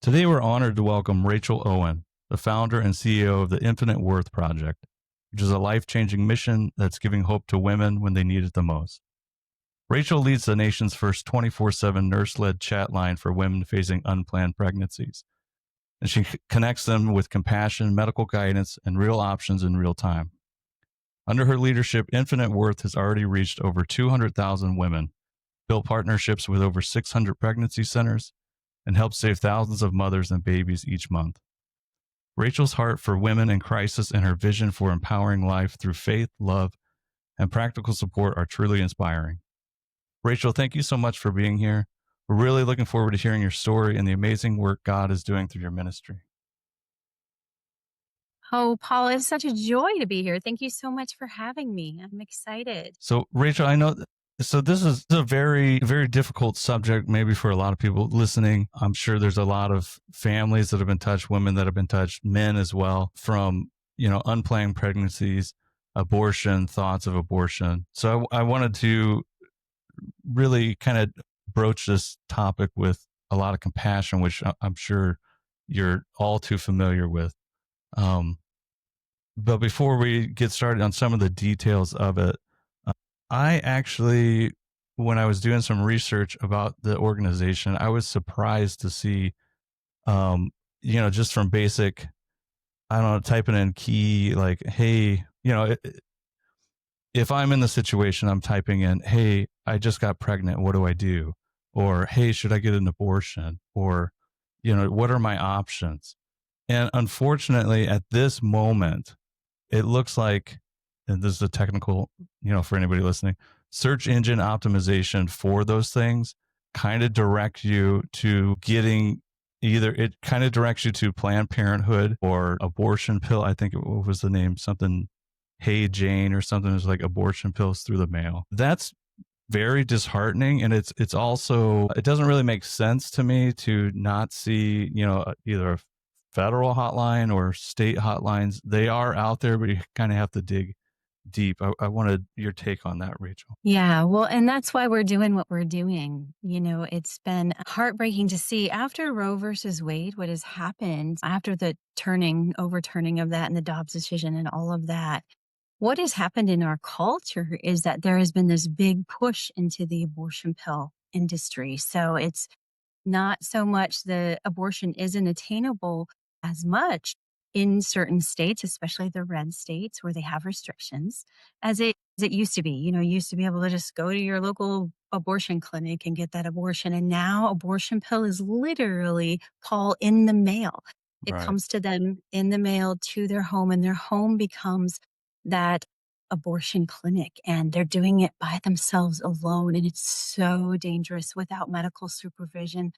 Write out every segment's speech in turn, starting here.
Today, we're honored to welcome Rachel Owen, the founder and CEO of the Infinite Worth Project, which is a life-changing mission that's giving hope to women when they need it the most. Rachel leads the nation's first 24/7 nurse-led chat line for women facing unplanned pregnancies, and she connects them with compassion, medical guidance, and real options in real time. Under her leadership, Infinite Worth has already reached over 200,000 women, built partnerships with over 600 pregnancy centers, and helped save thousands of mothers and babies each month. Rachel's heart for women in crisis and her vision for empowering life through faith, love, and practical support are truly inspiring. Rachel, thank you so much for being here. We're really looking forward to hearing your story and the amazing work God is doing through your ministry. Oh, Paul, it's such a joy to be here. Thank you so much for having me. I'm excited. So, Rachel, I know so this is a very, very difficult subject, maybe for a lot of people listening. I'm sure there's a lot of families that have been touched, women that have been touched, men as well, from, unplanned pregnancies, abortion, thoughts of abortion. So I wanted to really kind of broach this topic with a lot of compassion, which I'm sure you're all too familiar with. Um, but before we get started on some of the details of it, I actually, when I was doing some research about the organization, I was surprised to see, just from basic, I don't know, typing in key, like, hey, if I'm in the situation, I'm typing in, hey, I just got pregnant. What do I do? Or, hey, should I get an abortion? Or, what are my options? And unfortunately, at this moment, it looks like, and this is a technical, for anybody listening, search engine optimization for those things kind of directs you to getting it kind of directs you to Planned Parenthood or abortion pill. I think what was the name? Something, Hey Jane or something. Is like abortion pills through the mail. That's very disheartening, and it's also, it doesn't really make sense to me to not see either a federal hotline or state hotlines. They are out there, but you kind of have to dig deep. I wanted your take on that, Rachel. Yeah, well, and that's why we're doing what we're doing. It's been heartbreaking to see after Roe versus Wade, what has happened after the overturning of that and the Dobbs decision and all of that. What has happened in our culture is that there has been this big push into the abortion pill industry. So it's not so much the abortion isn't attainable as much in certain states, especially the red states where they have restrictions, as it used to be. You used to be able to just go to your local abortion clinic and get that abortion. And now abortion pill is literally Paul in the mail. It Right. comes to them in the mail to their home, and their home becomes that abortion clinic, and they're doing it by themselves alone, and it's so dangerous without medical supervision.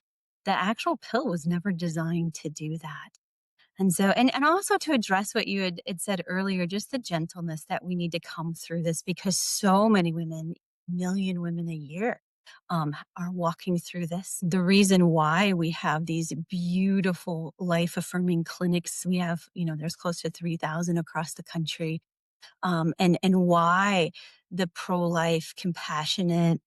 The actual pill was never designed to do that. And so, and also to address what you had said earlier, just the gentleness that we need to come through this, because so many women, million women a year, are walking through this. The reason why we have these beautiful life affirming clinics, we have, there's close to 3,000 across the country, and why the pro-life, compassionate,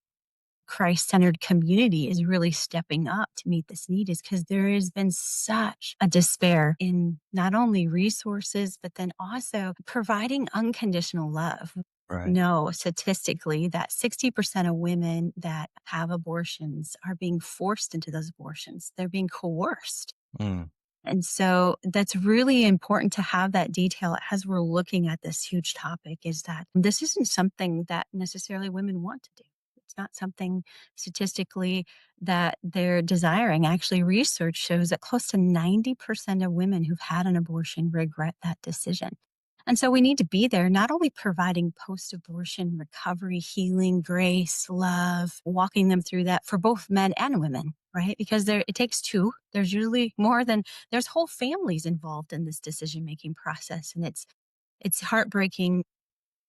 Christ-centered community is really stepping up to meet this need is because there has been such a despair in not only resources, but then also providing unconditional love. Right. No, statistically, that 60% of women that have abortions are being forced into those abortions. They're being coerced. Mm. And so that's really important to have that detail as we're looking at this huge topic, is that this isn't something that necessarily women want to do. It's not something statistically that they're desiring. Actually, research shows that close to 90% of women who've had an abortion regret that decision. And so we need to be there, not only providing post-abortion recovery, healing, grace, love, walking them through that for both men and women, right? Because it takes two. There's usually there's whole families involved in this decision-making process. And it's heartbreaking,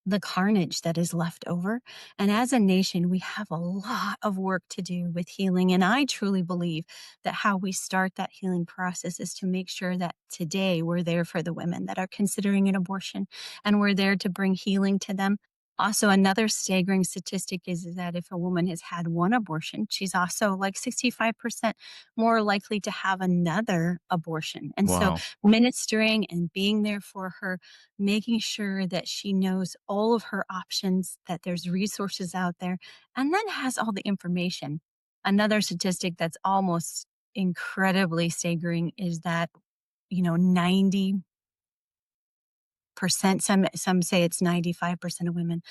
the carnage that is left over. And as a nation, we have a lot of work to do with healing. And I truly believe that how we start that healing process is to make sure that today we're there for the women that are considering an abortion, and we're there to bring healing to them. Also, another staggering statistic is that if a woman has had one abortion, she's also like 65% more likely to have another abortion. And so, Wow. ministering and being there for her, making sure that she knows all of her options, that there's resources out there, and then has all the information. Another statistic that's almost incredibly staggering is that, 90%, some say it's 95% of women,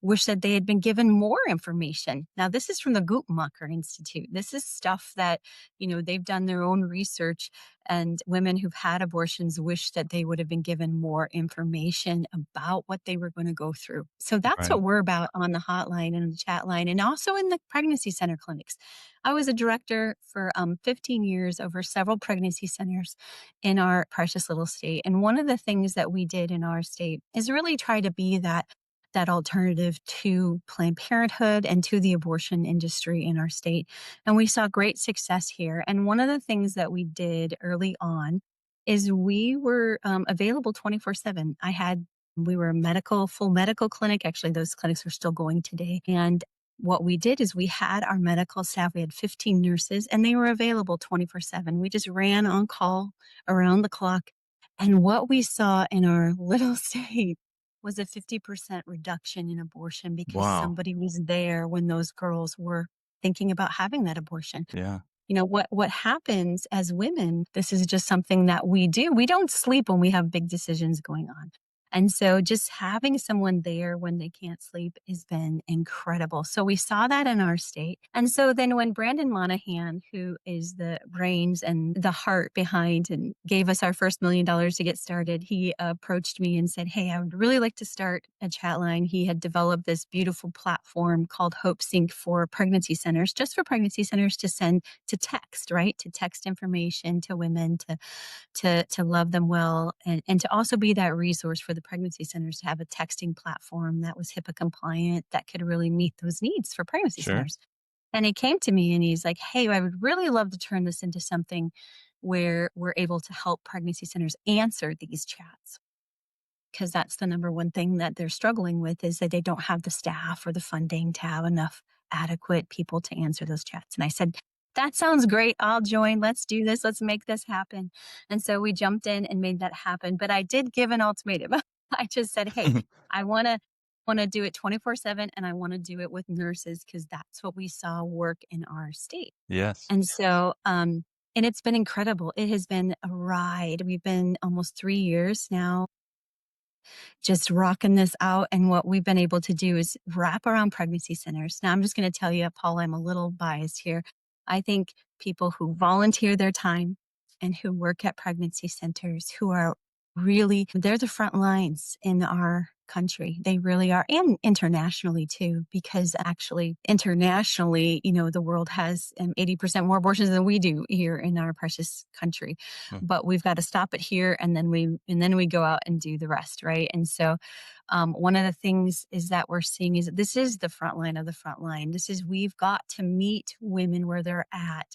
wish that they had been given more information. Now, this is from the Guttmacher Institute. This is stuff that, they've done their own research, and women who've had abortions wish that they would have been given more information about what they were going to go through. So that's Right. what we're about on the hotline and the chat line, and also in the pregnancy center clinics. I was a director for 15 years over several pregnancy centers in our precious little state. And one of the things that we did in our state is really try to be that alternative to Planned Parenthood and to the abortion industry in our state. And we saw great success here. And one of the things that we did early on is we were available 24/7. We were a full medical clinic. Actually, those clinics are still going today. And what we did is we had our medical staff, we had 15 nurses, and they were available 24/7. We just ran on call around the clock. And what we saw in our little state was a 50% reduction in abortion because Wow. somebody was there when those girls were thinking about having that abortion. Yeah. What happens as women, this is just something that we do. We don't sleep when we have big decisions going on. And so just having someone there when they can't sleep has been incredible. So we saw that in our state. And so then when Brandon Monahan, who is the brains and the heart behind and gave us our first $1 million to get started, he approached me and said, "Hey, I would really like to start a chat line." He had developed this beautiful platform called Hope Sync for pregnancy centers, just for pregnancy centers to send to text, right? To text information to women to love them well, and to also be that resource for the pregnancy centers to have a texting platform that was HIPAA compliant that could really meet those needs for pregnancy Sure. centers. And he came to me and he's like, "Hey, I would really love to turn this into something where we're able to help pregnancy centers answer these chats." Because that's the number one thing that they're struggling with is that they don't have the staff or the funding to have enough adequate people to answer those chats. And I said, "That sounds great. I'll join. Let's do this. Let's make this happen." And so we jumped in and made that happen. But I did give an ultimatum. I just said, "Hey, I want to do it 24/7, and I want to do it with nurses because that's what we saw work in our state." Yes. And so and it's been incredible. It has been a ride. We've been almost 3 years now just rocking this out. And what we've been able to do is wrap around pregnancy centers. Now, I'm just going to tell you, Paul, I'm a little biased here. I think people who volunteer their time and who work at pregnancy centers, who are really, they're the front lines in our country. They really are. And internationally too, because actually internationally, the world has 80% more abortions than we do here in our precious country, Mm. but we've got to stop it here, and then we go out and do the rest, right? And so one of the things is that we're seeing is that this is the front line of the front line. We've got to meet women where they're at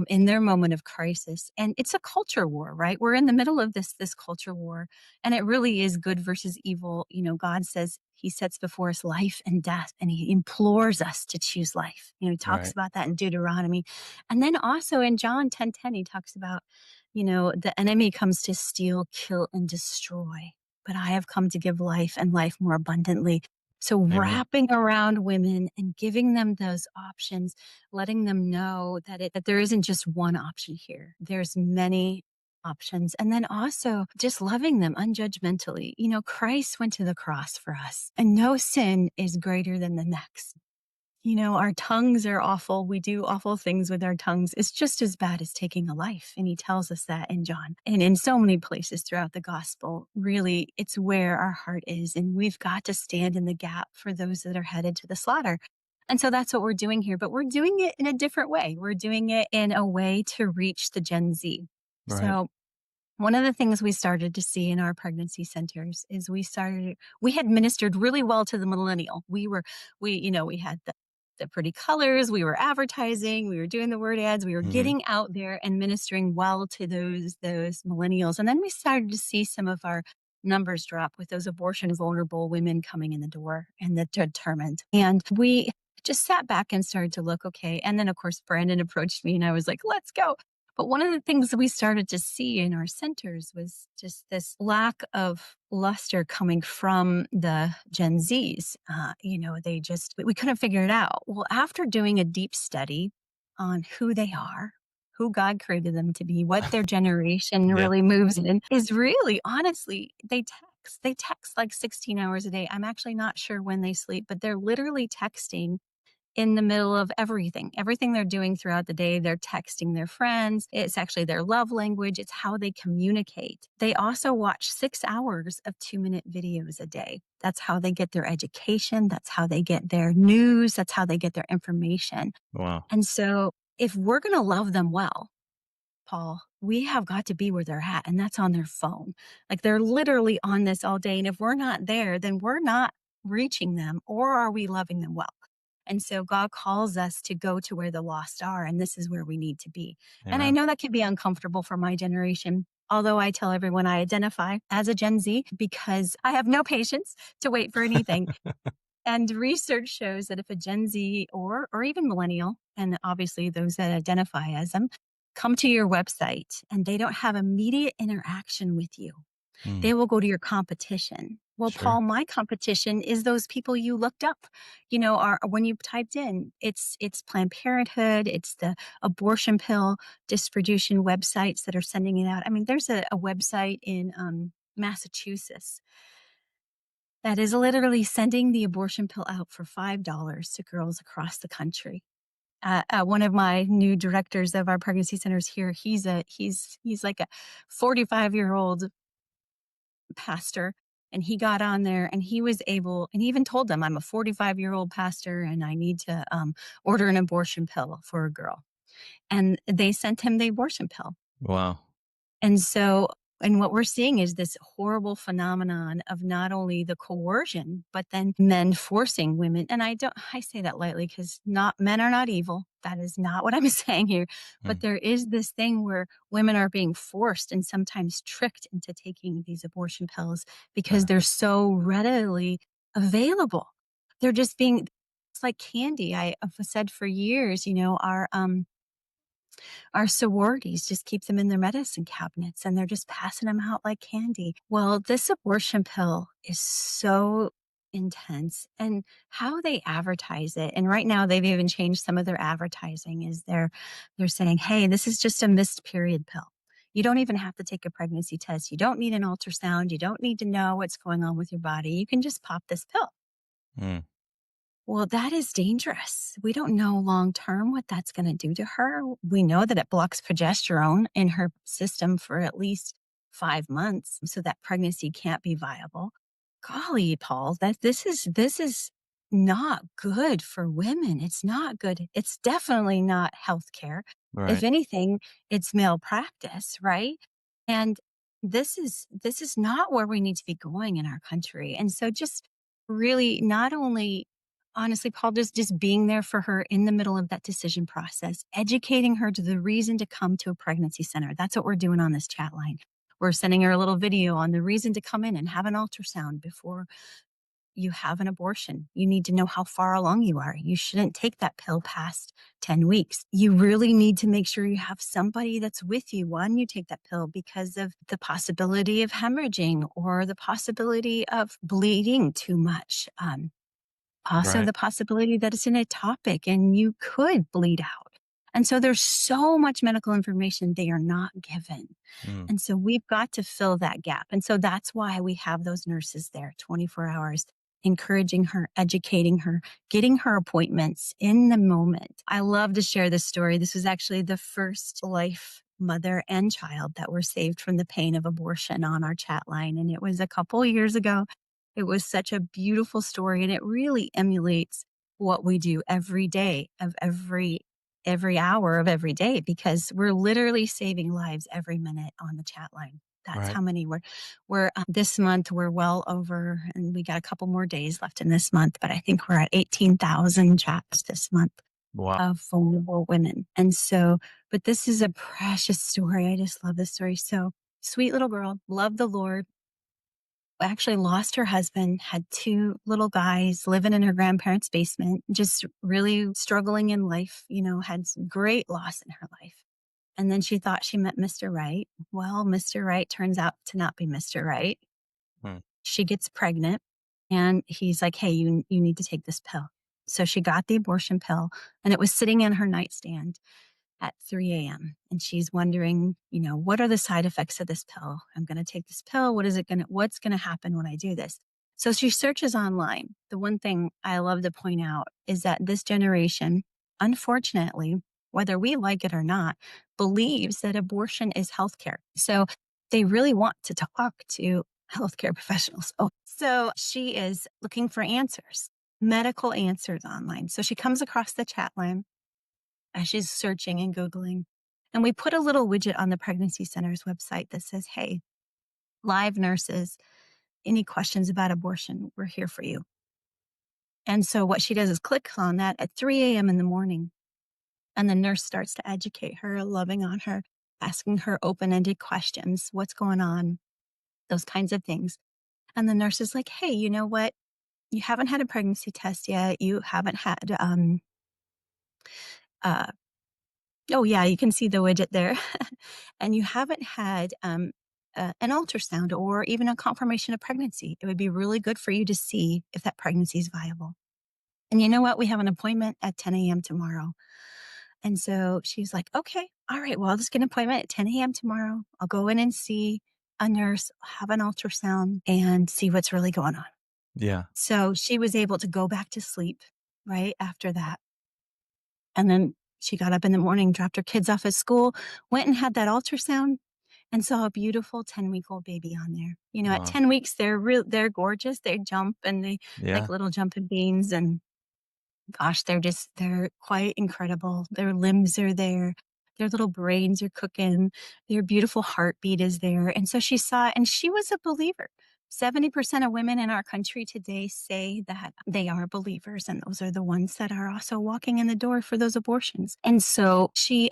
in their moment of crisis. And it's a culture war, right? We're in the middle of this culture war, and it really is good versus evil. God says he sets before us life and death, and he implores us to choose life. He talks Right. about that in Deuteronomy. And then also in John 10:10, he talks about, the enemy comes to steal, kill, and destroy, but I have come to give life and life more abundantly. So Amen. wrapping around women and giving them those options, letting them know that there isn't just one option here. There's many options. And then also just loving them unjudgmentally. Christ went to the cross for us, and no sin is greater than the next. Our tongues are awful. We do awful things with our tongues. It's just as bad as taking a life. And he tells us that in John and in so many places throughout the gospel. Really, it's where our heart is. And we've got to stand in the gap for those that are headed to the slaughter. And so that's what we're doing here, but we're doing it in a different way. We're doing it in a way to reach the Gen Z. Right. So one of the things we started to see in our pregnancy centers is we had ministered really well to the millennial. We had the pretty colors, we were advertising, we were doing the word ads, we were Hmm. getting out there and ministering well to those millennials. And then we started to see some of our numbers drop with those abortion vulnerable women coming in the door and the determined. And we just sat back and started to look, okay. And then, of course, Brandon approached me and I was like, let's go. But one of the things that we started to see in our centers was just this lack of luster coming from the Gen Zs. They just, we couldn't figure it out. Well, after doing a deep study on who they are, who God created them to be, what their generation Yeah. really moves in, is really honestly, they text. They text like 16 hours a day. I'm actually not sure when they sleep, but they're literally texting in the middle of everything. Everything they're doing throughout the day, they're texting their friends. It's actually their love language. It's how they communicate. They also watch 6 hours of 2-minute videos a day. That's how they get their education. That's how they get their news. That's how they get their information. Wow. And so if we're going to love them well, Paul, we have got to be where they're at, and that's on their phone. Like they're literally on this all day. And if we're not there, then we're not reaching them, or are we loving them well? And so God calls us to go to where the lost are, and this is where we need to be. And I Amen. know that can be uncomfortable for my generation. Although I tell everyone I identify as a Gen Z because I have no patience to wait for anything. And research shows that if a Gen Z or even millennial, and obviously those that identify as them, come to your website and they don't have immediate interaction with you, Mm, they will go to your competition. Well, sure. Paul, my competition is those people you looked up. Are when you typed in, it's Planned Parenthood, it's the abortion pill distribution websites that are sending it out. I mean, there's a website in Massachusetts that is literally sending the abortion pill out for $5 to girls across the country. One of my new directors of our pregnancy centers here, he's like a 45-year-old pastor, and he got on there and he was able, and he even told them, I'm a 45-year-old pastor and I need to order an abortion pill for a girl. And they sent him the abortion pill. Wow. And so, and what we're seeing is this horrible phenomenon of not only the coercion, but then men forcing women. And I say that lightly because not men are not evil. That is not what I'm saying here. But Mm, there is this thing where women are being forced and sometimes tricked into taking these abortion pills because yeah. they're so readily available. They're just being, it's like candy. I've said for years, our sororities just keep them in their medicine cabinets and they're just passing them out like candy. Well, this abortion pill is so intense and how they advertise it. And right now they've even changed some of their advertising is they're saying, "Hey, this is just a missed period pill. You don't even have to take a pregnancy test. You don't need an ultrasound. You don't need to know what's going on with your body. You can just pop this pill." Mm, Well, that is dangerous. We don't know long term what that's going to do to her. We know that it blocks progesterone in her system for at least 5 months so that pregnancy can't be viable. Golly, Paul, that this is not good for women. It's not good. It's definitely not healthcare. If right. anything, it's malpractice, right? And this is not where we need to be going in our country. And so just really not only honestly, Paul, just being there for her in the middle of that decision process, educating her to the reason to come to a pregnancy center. That's what we're doing on this chat line. We're sending her a little video on the reason to come in and have an ultrasound before you have an abortion. You need to know how far along you are. You shouldn't take that pill past 10 weeks. You really need to make sure you have somebody that's with you when you take that pill because of the possibility of hemorrhaging or the possibility of bleeding too much. Also, Right. the possibility that it's an ectopic and you could bleed out. And so there's so much medical information they are not given. Mm, And so we've got to fill that gap. And so that's why we have those nurses there 24 hours, encouraging her, educating her, getting her appointments in the moment. I love to share this story. This was actually the first life mother and child that were saved from the pain of abortion on our chat line. And it was a couple years ago. It was such a beautiful story and it really emulates what we do every day of every hour of every day because we're literally saving lives every minute on the chat line. That's right. how many we're this month we're well over and we got a couple more days left in this month, but I think we're at 18,000 chats this month Wow. of vulnerable women. And so, but this is a precious story. I just love this story. So sweet little girl, love the Lord, actually lost her husband, had 2 little guys living in her grandparents' basement, just really struggling in life, had some great loss in her life. And then she thought she met Mr. Right. Well, Mr. Right turns out to not be Mr. Right. Hmm. She gets pregnant and he's like, "Hey, you need to take this pill." So she got the abortion pill and it was sitting in her nightstand at 3 a.m. And she's wondering, what are the side effects of this pill? I'm going to take this pill. What's going to happen when I do this? So she searches online. The one thing I love to point out is that this generation, unfortunately, whether we like it or not, believes that abortion is healthcare. So they really want to talk to healthcare professionals. So she is looking for answers, medical answers online. So she comes across the chat line as she's searching and Googling. And we put a little widget on the Pregnancy Center's website that says, "Hey, live nurses, any questions about abortion, we're here for you." And so what she does is click on that at 3 a.m. in the morning. And the nurse starts to educate her, loving on her, asking her open ended questions. What's going on? Those kinds of things. And the nurse is like, "Hey, you know what? You haven't had a pregnancy test yet. You haven't had, uh, oh, yeah, you can see the widget there. And you haven't had an ultrasound or even a confirmation of pregnancy. It would be really good for you to see if that pregnancy is viable. And you know what? We have an appointment at 10 a.m. tomorrow." And so she's like, "Okay, all right, well, I'll just get an appointment at 10 a.m. tomorrow. I'll go in and see a nurse, have an ultrasound, and see what's really going on." Yeah. So she was able to go back to sleep right after that. And then she got up in the morning, dropped her kids off at school, went and had that ultrasound, and saw a beautiful 10-week-old baby on there. At Wow. 10 weeks, they're gorgeous. They jump and they like Yeah. little jumping beans. And gosh, they're quite incredible. Their limbs are there. Their little brains are cooking. Their beautiful heartbeat is there. And so she saw, and she was a believer. 70% of women in our country today say that they are believers, and those are the ones that are also walking in the door for those abortions. And so she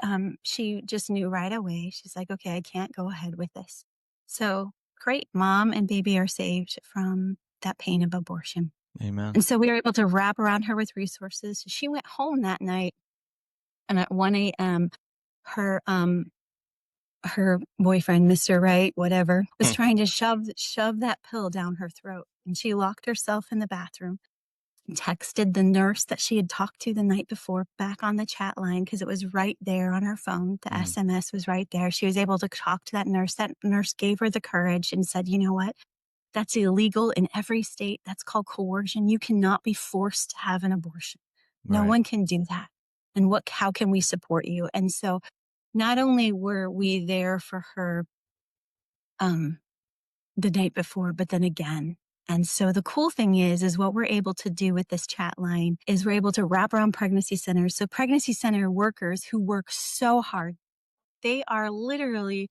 just knew right away. She's like, "Okay, I can't go ahead with this." So great, mom and baby are saved from that pain of abortion. Amen. And so we were able to wrap around her with resources. She went home that night, and at 1 a.m., her her boyfriend, Mr. Right, whatever, was Hmm. trying to shove that pill down her throat. And she locked herself in the bathroom, texted the nurse that she had talked to the night before back on the chat line because it was right there on her phone. The Mm. SMS was right there. She was able to talk to that nurse. That nurse gave her the courage and said, "You know what? That's illegal in every state. That's called coercion. You cannot be forced to have an abortion. No Right. one can do that. And how can we support you?" And so not only were we there for her um, the night before, but then again. And so the cool thing is what we're able to do with this chat line is we're able to wrap around pregnancy centers. So pregnancy center workers who work so hard, they are literally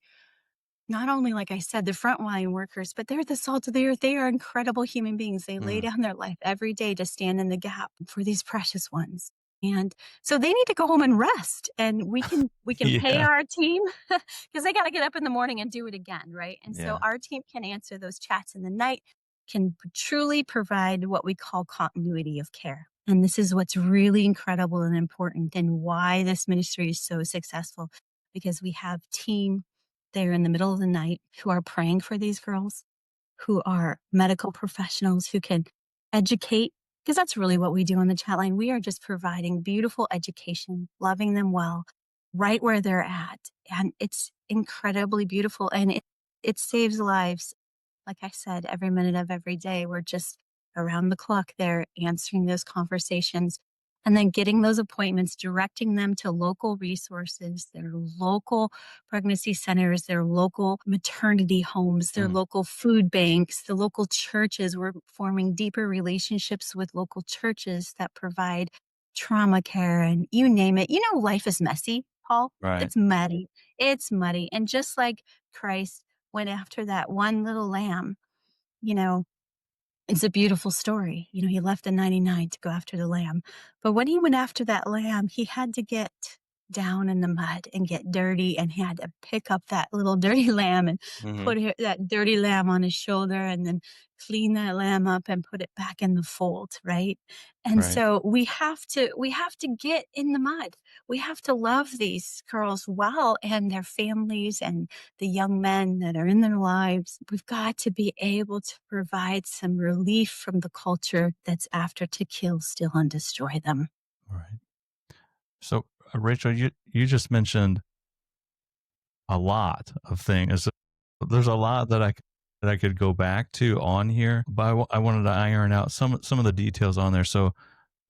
not only, like I said, the frontline workers, but they're the salt of the earth. They are incredible human beings. They lay Mm. down their life every day to stand in the gap for these precious ones. And so they need to go home and rest. And we can pay Yeah. our team because they got to get up in the morning and do it again, right? And so Yeah. our team can answer those chats in the night, can truly provide what we call continuity of care. And this is what's really incredible and important and why this ministry is so successful, because we have team there in the middle of the night who are praying for these girls, who are medical professionals who can educate, because that's really what we do on the chat line. We are just providing beautiful education, loving them well, right where they're at. And it's incredibly beautiful, and it saves lives. Like I said, every minute of every day, we're just around the clock there answering those conversations and then getting those appointments, directing them to local resources, their local pregnancy centers, their local maternity homes, their Mm. local food banks, the local churches. We're forming deeper relationships with local churches that provide trauma care and you name it. Life is messy, Paul. Right. It's muddy. It's muddy. And just like Christ went after that one little lamb, you know, it's a beautiful story. He left the 99 to go after the lamb. But when he went after that lamb, he had to get down in the mud and get dirty and had to pick up that little dirty lamb and Mhm. put that dirty lamb on his shoulder and then clean that lamb up and put it back in the fold, right? And Right. so we have to get in the mud. We have to love these girls well and their families and the young men that are in their lives. We've got to be able to provide some relief from the culture that's after to kill, steal, and destroy them. Right. So, Rachel, you just mentioned a lot of things. There's a lot that I could go back to on here, but I wanted to iron out some of the details on there. So,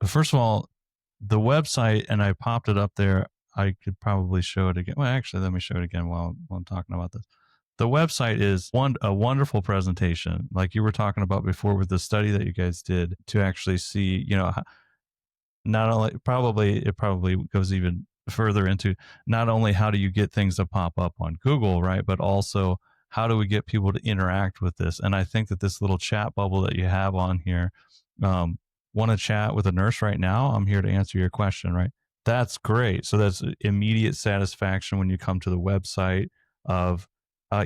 first of all, the website, and I popped it up there. I could probably show it again. Well, actually, let me show it again while I'm talking about this. The website is a wonderful presentation, like you were talking about before with the study that you guys did to actually see, not only probably it probably goes even further into not only how do you get things to pop up on Google, right, but also how do we get people to interact with this. And I think that this little chat bubble that you have on here, um, want to chat with a nurse right now, I'm here to answer your question, right? That's great. So that's immediate satisfaction when you come to the website of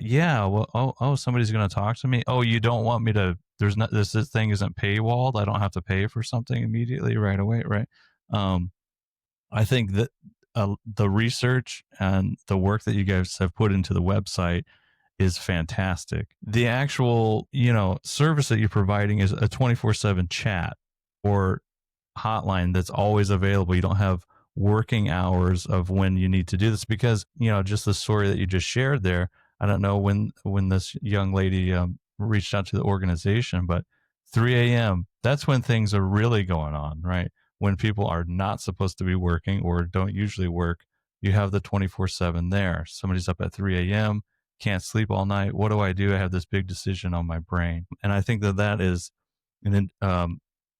yeah, well, somebody's going to talk to me. Oh, you don't want me to, there's not, this thing isn't paywalled, I don't have to pay for something immediately right away, right? um, I think that the research and the work that you guys have put into the website is fantastic. The actual, service that you're providing is a 24/7 chat or hotline that's always available. You don't have working hours of when you need to do this because, just the story that you just shared there. I don't know when this young lady reached out to the organization, but 3 a.m. That's when things are really going on, right? When people are not supposed to be working or don't usually work, you have the 24/7 there. Somebody's up at 3 a.m., can't sleep all night. What do? I have this big decision on my brain. And I think that that is an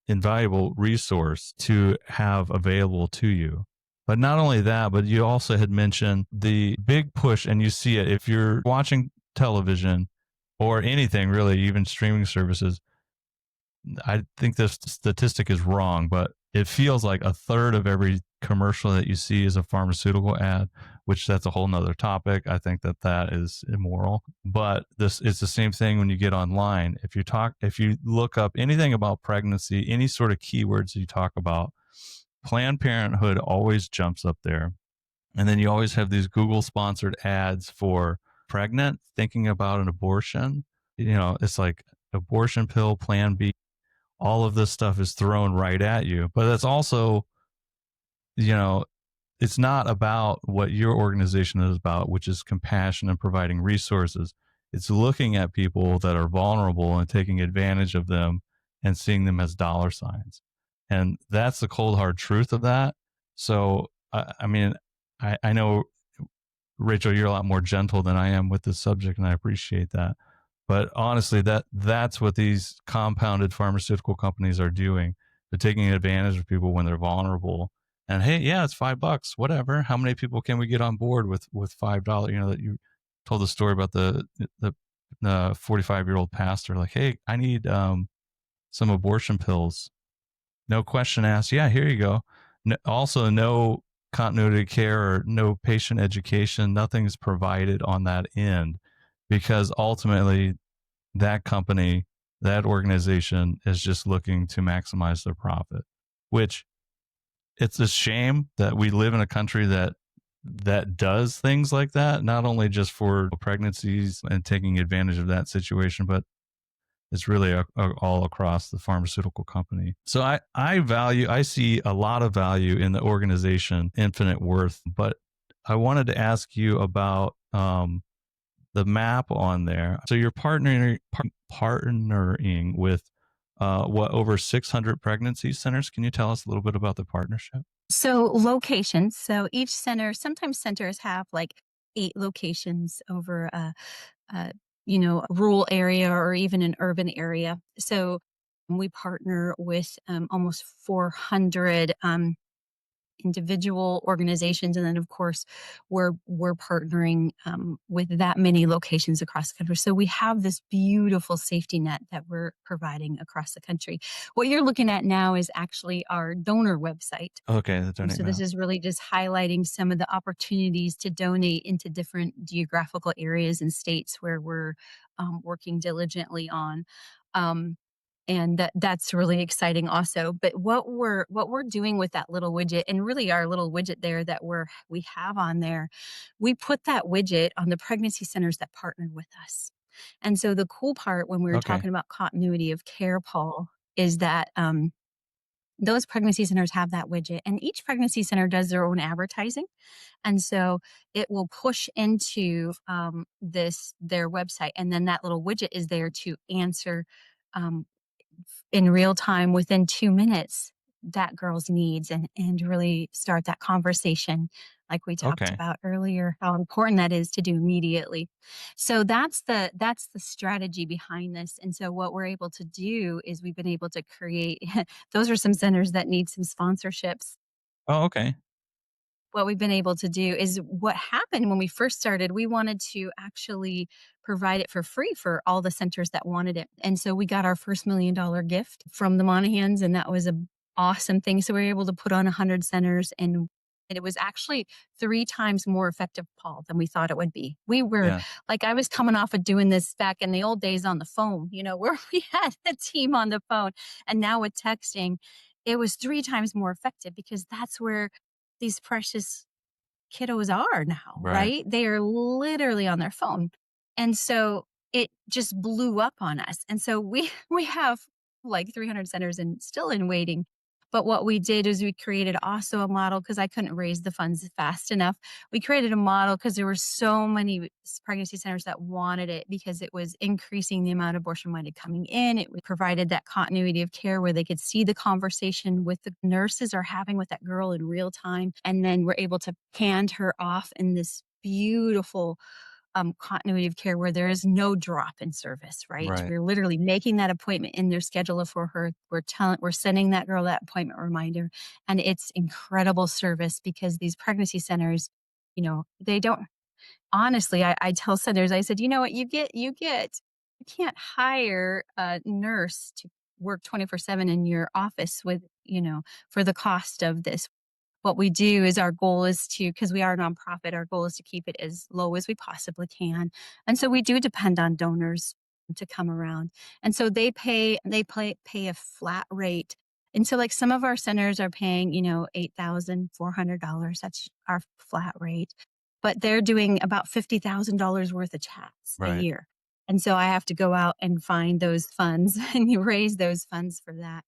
invaluable resource to have available to you. But not only that, but you also had mentioned the big push, and you see it if you're watching television or anything really, even streaming services. I think this statistic is wrong, but it feels like a third of every commercial that you see is a pharmaceutical ad, which that's a whole nother topic. I think that that is immoral, but this is the same thing when you get online. If you look up anything about pregnancy, any sort of keywords you talk about, Planned Parenthood always jumps up there. And then you always have these Google sponsored ads for pregnant, thinking about an abortion. It's like abortion pill, plan B, all of this stuff is thrown right at you. But that's also, you know, it's not about what your organization is about, which is compassion and providing resources. It's looking at people that are vulnerable and taking advantage of them and seeing them as dollar signs. And that's the cold hard truth of that. So, I mean, I know, Rachel, you're a lot more gentle than I am with this subject, and I appreciate that. But honestly, that's what these compounded pharmaceutical companies are doing. They're taking advantage of people when they're vulnerable. And hey, yeah, it's $5, whatever. How many people can we get on board with $5? That you told the story about the 45-year-old pastor. Like, hey, I need some abortion pills. No question asked. Yeah, here you go. No, also, no continuity of care or no patient education. Nothing's provided on that end because ultimately that company, that organization is just looking to maximize their profit, which it's a shame that we live in a country that does things like that, not only just for pregnancies and taking advantage of that situation, but it's really all across the pharmaceutical company. So I see a lot of value in the organization Infinite Worth, but I wanted to ask you about the map on there. So you're partnering with over 600 pregnancy centers. Can you tell us a little bit about the partnership? So locations. So each center, sometimes centers have like 8 locations over a a rural area or even an urban area. So we partner with almost 400 individual organizations, and then of course we're partnering with that many locations across the country. So we have this beautiful safety net that we're providing across the country. What you're looking at now is actually our donor website. Okay, the donate So this mail. is really just highlighting some of the opportunities to donate into different geographical areas and states where we're working diligently on. Um, and that's really exciting also. But what we're doing with that little widget, and really our little widget there that we have on there, we put that widget on the pregnancy centers that partnered with us. And so the cool part when we were Okay. talking about continuity of care, Paul, is that those pregnancy centers have that widget, and each pregnancy center does their own advertising. And so it will push into their website, and then that little widget is there to answer um, in real time within 2 minutes that girl's needs, and really start that conversation like we talked Okay. about earlier, how important that is to do immediately. So that's the strategy behind this. And so what we're able to do is we've been able to create those are some centers that need some sponsorships. Oh, okay. What we've been able to do is what happened when we first started, we wanted to actually provide it for free for all the centers that wanted it. And so we got our first $1 million gift from the Monahans, and that was a awesome thing. So we were able to put on 100 centers, and it was actually 3 times more effective, Paul, than we thought it would be. We were Yeah. like, I was coming off of doing this back in the old days on the phone, where we had a team on the phone, and now with texting, it was 3 times more effective because that's where these precious kiddos are now, Right. right? They are literally on their phone. And so it just blew up on us. And so we we have like 300 centers and still in waiting. But what we did is we created also a model because I couldn't raise the funds fast enough. We created a model because there were so many pregnancy centers that wanted it because it was increasing the amount of abortion minded coming in. It provided that continuity of care where they could see the conversation with the nurses are having with that girl in real time. And then we're able to hand her off in this beautiful continuity of care where there is no drop in service, right? Right. We're literally making that appointment in their schedule for her. We're sending that girl that appointment reminder, and it's incredible service because these pregnancy centers, they don't. Honestly, I tell centers, I said, you know what, you can't hire a nurse to work 24/7 in your office for the cost of this. What we do is our goal is to, because we are a nonprofit, our goal is to keep it as low as we possibly can. And so we do depend on donors to come around. And so they pay a flat rate. And so like some of our centers are paying, $8,400. That's our flat rate. But they're doing about $50,000 worth of chats a Right. year. And so I have to go out and find those funds and you raise those funds for that.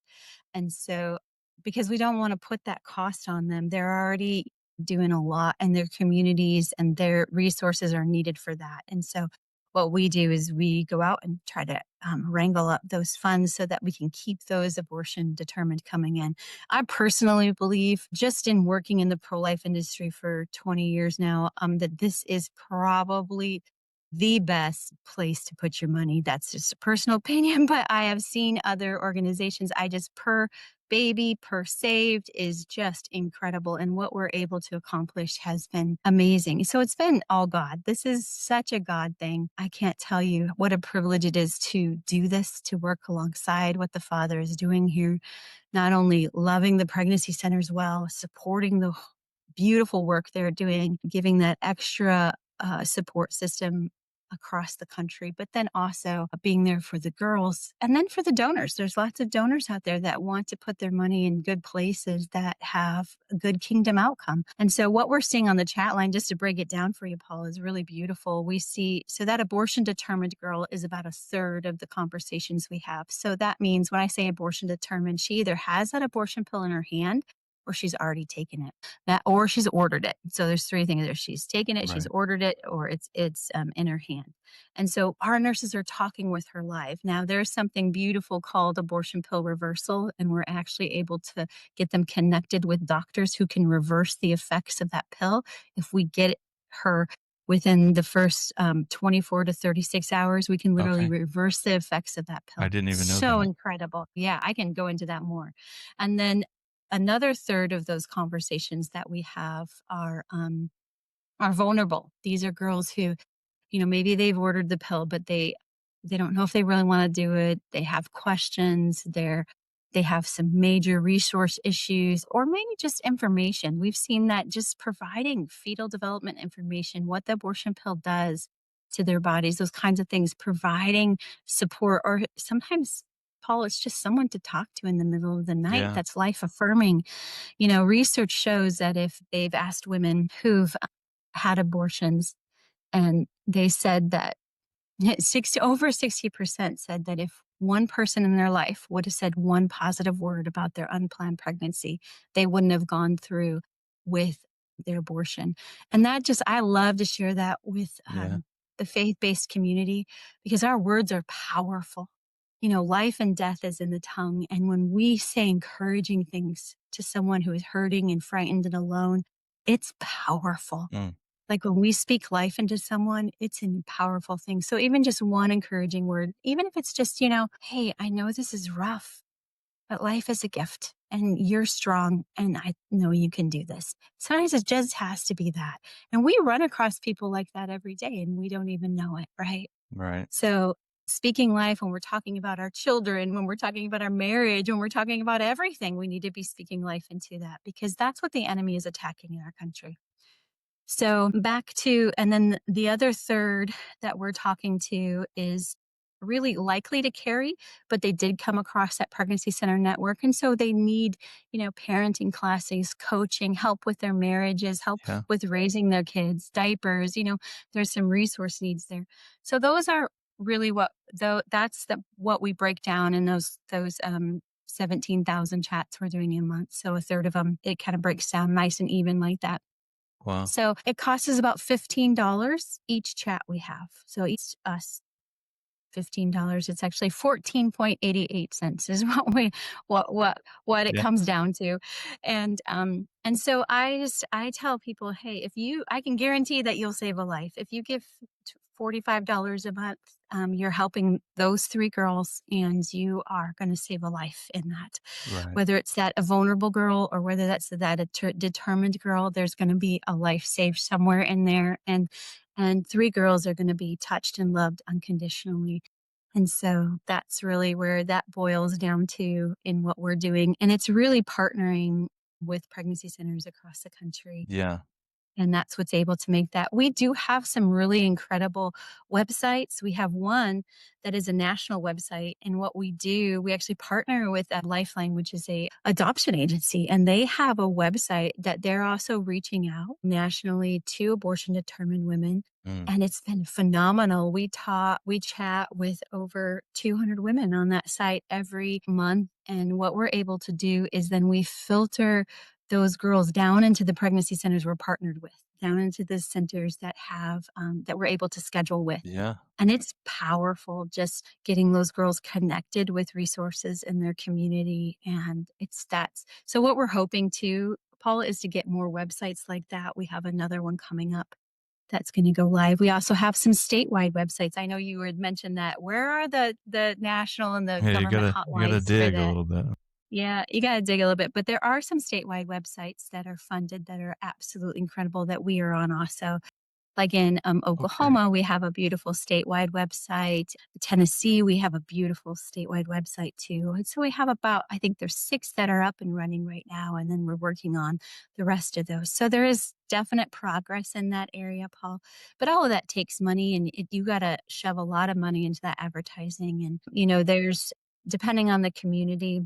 And so because we don't want to put that cost on them. They're already doing a lot in their communities and their resources are needed for that. And so what we do is we go out and try to wrangle up those funds so that we can keep those abortion determined coming in. I personally believe, just in working in the pro-life industry for 20 years now, that this is probably the best place to put your money. That's just a personal opinion, but I have seen other organizations. I just per baby per saved is just incredible. And what we're able to accomplish has been amazing. So it's been all God. This is such a God thing. I can't tell you what a privilege it is to do this, to work alongside what the Father is doing here, not only loving the pregnancy centers well, supporting the beautiful work they're doing, giving that extra support system across the country, but then also being there for the girls and then for the donors. There's lots of donors out there that want to put their money in good places that have a good kingdom outcome. And so what we're seeing on the chat line, just to break it down for you, Paul, is really beautiful. We see, so that abortion determined girl is about a third of the conversations we have. So that means when I say abortion determined, she either has that abortion pill in her hand or she's already taken it, or she's ordered it. So there's 3 things there. She's taken it, she's Right. ordered it, or it's in her hand. And so our nurses are talking with her live. Now there's something beautiful called abortion pill reversal, and we're actually able to get them connected with doctors who can reverse the effects of that pill if we get her within the first 24 to 36 hours. We can literally Okay. reverse the effects of that I pill. didn't even know So that. incredible. Yeah, I can go into that more. And then another third of those conversations that we have are vulnerable. These are girls who, maybe they've ordered the pill, but they don't know if they really wanna do it. They have questions. They have some major resource issues or maybe just information. We've seen that just providing fetal development information, what the abortion pill does to their bodies, those kinds of things, providing support, or sometimes, Paul, it's just someone to talk to in the middle of the night Yeah. that's life affirming. Research shows that if they've asked women who've had abortions, and they said that 60% said that if one person in their life would have said one positive word about their unplanned pregnancy, they wouldn't have gone through with their abortion. And that just, I love to share that with Yeah. the faith based community because our words are powerful. Life and death is in the tongue. And when we say encouraging things to someone who is hurting and frightened and alone, it's powerful. Mm. Like when we speak life into someone, it's a powerful thing. So even just one encouraging word, even if it's just, hey, I know this is rough, but life is a gift and you're strong and I know you can do this. Sometimes it just has to be that. And we run across people like that every day and we don't even know it, right? Right. So speaking life when we're talking about our children, when we're talking about our marriage, when we're talking about everything, we need to be speaking life into that because that's what the enemy is attacking in our country. So back to, and then the other third that we're talking to is really likely to carry, but they did come across that pregnancy center network. And so they need, parenting classes, coaching, help with their marriages, help Yeah. with raising their kids, diapers, there's some resource needs there. So those are really what, though, that's what we break down in those 17,000 chats we're doing a month. So a third of them, it kind of breaks down nice and even like that. Wow. So it costs us about $15 each chat we have. So each us $15. It's actually 14.88 cents is what it Yeah. comes down to. And so I tell people, hey, if I can guarantee that you'll save a life. If you give $45 a month, you're helping those three girls and you are going to save a life in that. Right. Whether it's a vulnerable girl or whether that's that determined girl, there's going to be a life saved somewhere in there. And three girls are going to be touched and loved unconditionally. And so that's really where that boils down to in what we're doing. And it's really partnering with pregnancy centers across the country. Yeah. And that's what's able to make that. We do have some really incredible websites. We have one that is a national website. And what we do, we actually partner with a Lifeline, which is a adoption agency. And they have a website that they're also reaching out nationally to abortion determined women. Mm. And it's been phenomenal. We chat with over 200 women on that site every month. And what we're able to do is then we filter those girls down into the pregnancy centers we're partnered with, down into the centers that have that we're able to schedule with. Yeah. And it's powerful just getting those girls connected with resources in their community. And so what we're hoping to, Paula, is to get more websites like that. We have another one coming up that's going to go live. We also have some statewide websites. I know you had mentioned that. Where are the national and the Yeah. government You gotta hotlines for dig a that? little bit. Yeah, you gotta dig a little bit, but there are some statewide websites that are funded that are absolutely incredible that we are on also. Like in Okay. Oklahoma, we have a beautiful statewide website. Tennessee, we have a beautiful statewide website too. And so we have about, I think there's 6 that are up and running right now, and then we're working on the rest of those. So there is definite progress in that area, Paul. But all of that takes money, and you got to shove a lot of money into that advertising. And there's depending on the community,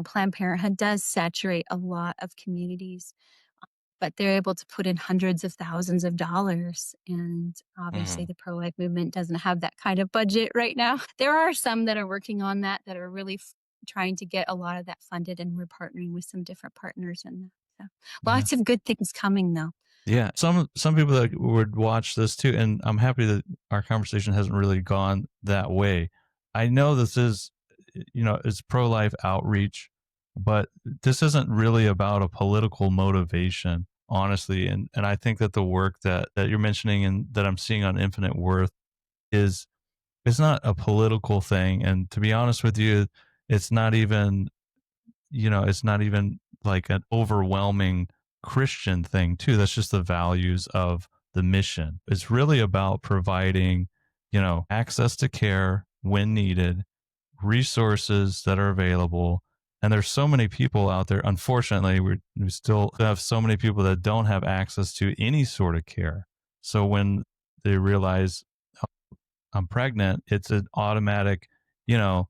Planned Parenthood does saturate a lot of communities, but they're able to put in hundreds of thousands of dollars. And obviously, Mhm. the pro life movement doesn't have that kind of budget right now. There are some that are working on that are really trying to get a lot of that funded, and we're partnering with some different partners in that. So Yeah. lots of good things coming, though. Yeah. Some people that would watch this too, and I'm happy that our conversation hasn't really gone that way. I know this is, it's pro-life outreach, but this isn't really about a political motivation, honestly. And I think that the work that you're mentioning and that I'm seeing on Infinite Worth is it's not a political thing. And to be honest with you, it's not even it's not even like an overwhelming Christian thing too. That's just the values of the mission. It's really about providing, access to care when needed, resources that are available. And there's so many people out there. Unfortunately, we still have so many people that don't have access to any sort of care. So when they realize, "Oh, I'm pregnant," it's an automatic, you know,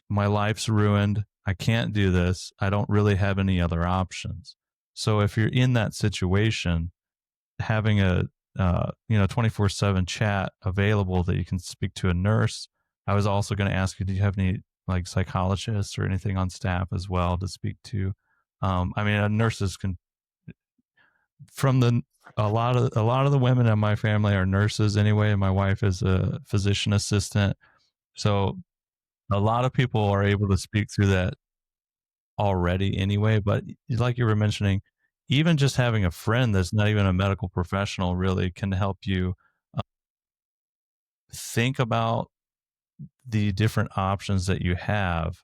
my life's ruined. I can't do this. I don't really have any other options. So if you're in that situation, having a 24/7 chat available that you can speak to a nurse. I was also going to ask you, do you have any like psychologists or anything on staff as well to speak to? I mean, nurses can from the a lot of the women in my family are nurses anyway, and my wife is a physician assistant. So a lot of people are able to speak through that already anyway. But like you were mentioning, even just having a friend that's not even a medical professional really can help you think about the different options that you have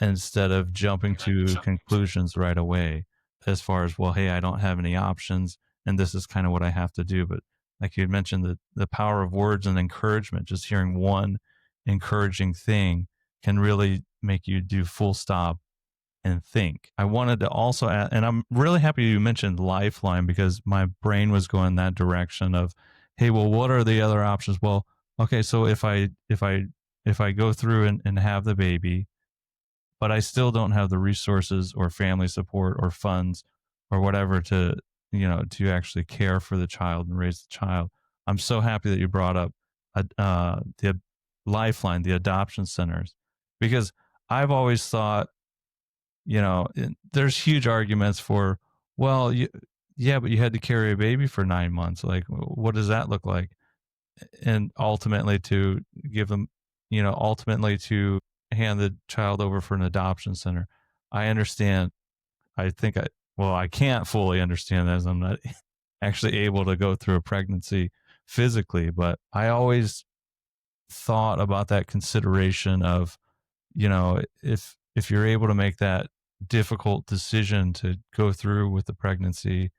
instead of jumping to conclusions right away as far as, well, hey, I don't have any options and this is kind of what I have to do. But like you had mentioned, the power of words and encouragement, just hearing one encouraging thing can really make you do full stop and think. I wanted to also add, and I'm really happy you mentioned Lifeline because my brain was going that direction of, hey, well, what are the other options? Well, okay, so if I go through and have the baby, but I still don't have the resources or family support or funds or whatever to actually care for the child and raise the child. I'm so happy that you brought up the Lifeline, the adoption centers, because I've always thought, there's huge arguments for, well, yeah, but you had to carry a baby for 9 months. Like, what does that look like? And ultimately to give them, ultimately to hand the child over for an adoption center. I understand. I think I can't fully understand that as I'm not actually able to go through a pregnancy physically, but I always thought about that consideration of, if you're able to make that difficult decision to go through with the pregnancy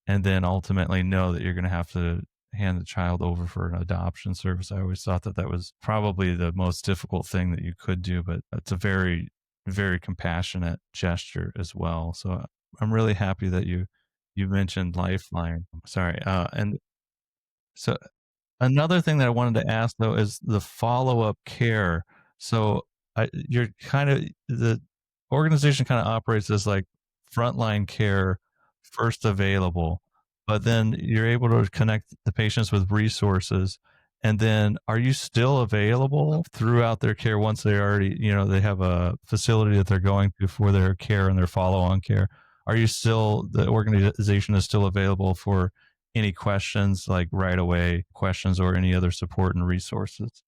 and then ultimately know that you're going to have to hand the child over for an adoption service. I always thought that that was probably the most difficult thing that you could do, but it's a very, very compassionate gesture as well. So I'm really happy that you mentioned Lifeline. Sorry, and so another thing that I wanted to ask though is the follow-up care. So you're kind of the organization kind of operates as like frontline care first available, but then you're able to connect the patients with resources. And then are you still available throughout their care once they already, they have a facility that they're going to for their care and their follow-on care? Are you still, the organization is still available for any questions, like right away questions or any other support and resources?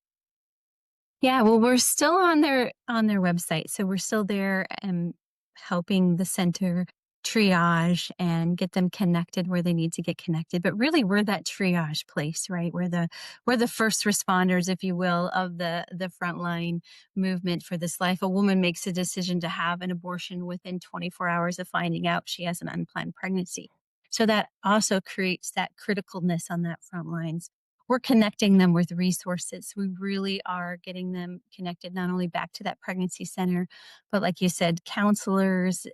Yeah, well, we're still on their website, so we're still there and helping the center triage and get them connected where they need to get connected. But really, we're that triage place, right? We're the first responders, if you will, of the frontline movement for this life. A woman makes a decision to have an abortion within 24 hours of finding out she has an unplanned pregnancy. So that also creates that criticalness on that front lines. We're connecting them with resources. We really are getting them connected not only back to that pregnancy center, but like you said, counselors.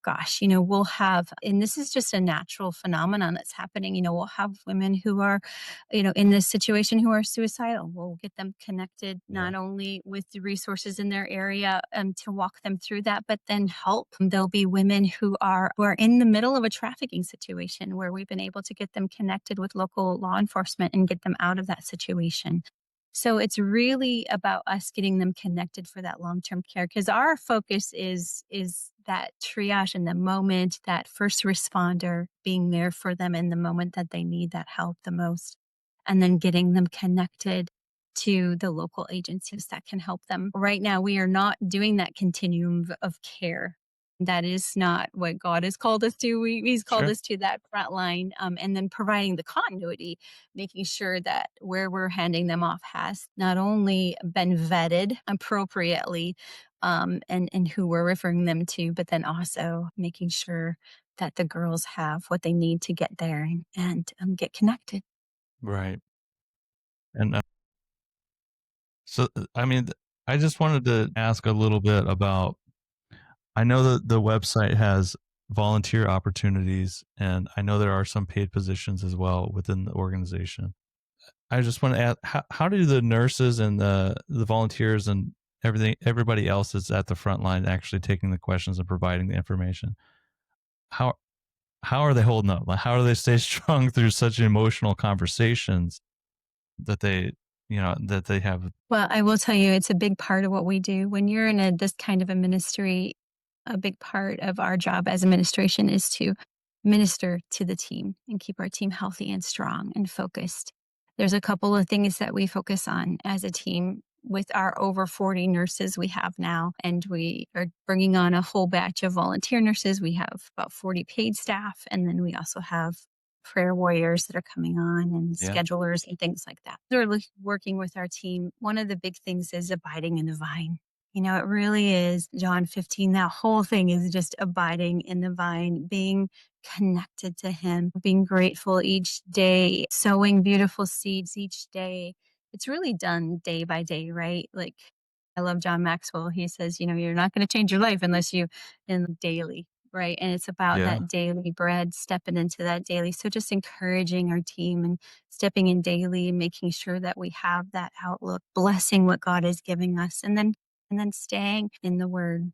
Gosh, we'll have, and this is just a natural phenomenon that's happening. We'll have women who are, in this situation who are suicidal. We'll get them connected Yeah. not only with the resources in their area to walk them through that, but then help. There'll be women who are in the middle of a trafficking situation where we've been able to get them connected with local law enforcement and get them out of that situation. So it's really about us getting them connected for that long-term care because our focus is that triage in the moment, that first responder being there for them in the moment that they need that help the most, and then getting them connected to the local agencies that can help them. Right now, we are not doing that continuum of care. That is not what God has called us to. He's called Sure. us to that front line, and then providing the continuity, making sure that where we're handing them off has not only been vetted appropriately, and who we're referring them to, but then also making sure that the girls have what they need to get there and get connected. Right. And so, I mean, I just wanted to ask a little bit about, I know that the website has volunteer opportunities, and I know there are some paid positions as well within the organization. I just want to ask, how do the nurses and the volunteers and everybody else that's at the front line actually taking the questions and providing the information? How how are they holding up? Like, how do they stay strong through such emotional conversations that that they have? Well, I will tell you, it's a big part of what we do. When you're in this kind of a ministry, a big part of our job as administration is to minister to the team and keep our team healthy and strong and focused. There's a couple of things that we focus on as a team with our over 40 nurses we have now, and we are bringing on a whole batch of volunteer nurses. We have about 40 paid staff, and then we also have prayer warriors that are coming on and Yeah. schedulers and things like that. They're working with our team. One of the big things is abiding in the vine. It really is John 15. That whole thing is just abiding in the vine, being connected to Him, being grateful each day, sowing beautiful seeds each day. It's really done day by day, right? Like, I love John Maxwell. He says, you're not going to change your life unless you in daily, right? And it's about Yeah. that daily bread, stepping into that daily. So just encouraging our team and stepping in daily and making sure that we have that outlook, blessing what God is giving us, and then staying in the word.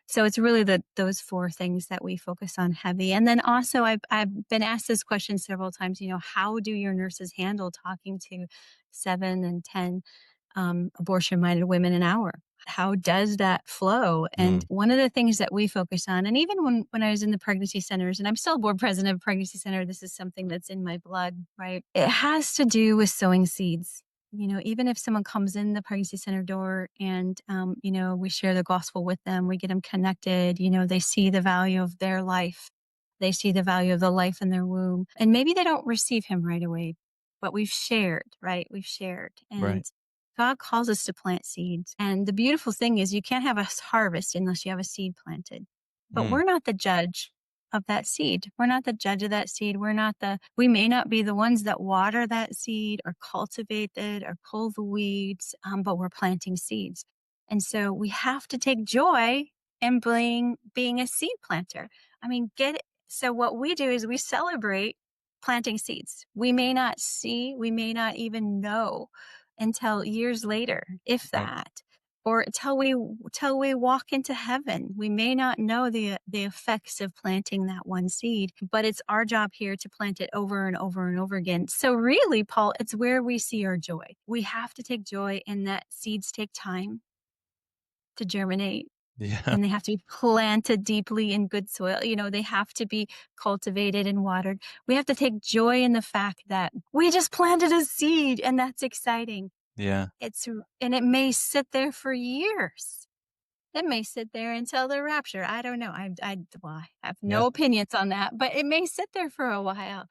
So it's really those four things that we focus on heavy. And then also I've been asked this question several times, how do your nurses handle talking to 7 and 10 abortion minded women an hour? How does that flow? And Mm. one of the things that we focus on, and even when I was in the pregnancy centers, and I'm still board president of a pregnancy center, this is something that's in my blood, right? It has to do with sowing seeds. Even if someone comes in the pregnancy center door and, we share the gospel with them, we get them connected, they see the value of their life. They see the value of the life in their womb. And maybe they don't receive Him right away, but we've shared, right? We've shared. And Right. God calls us to plant seeds. And the beautiful thing is, you can't have a harvest unless you have a seed planted. But Mm. we're not the judge of that seed. We're not the judge of that seed. We may not be the ones that water that seed or cultivate it or pull the weeds, but we're planting seeds. And so we have to take joy in being a seed planter. I mean, so what we do is we celebrate planting seeds. We may not see, we may not even know until years later, if Right. that, or till we walk into heaven. We may not know the effects of planting that one seed, but it's our job here to plant it over and over and over again. So really, Paul, it's where we see our joy. We have to take joy in that seeds take time to germinate, Yeah. and they have to be planted deeply in good soil. They have to be cultivated and watered. We have to take joy in the fact that we just planted a seed, and that's exciting. Yeah. And it may sit there for years. It may sit there until the rapture. I don't know. Well, I have Yeah. no opinions on that, but it may sit there for a while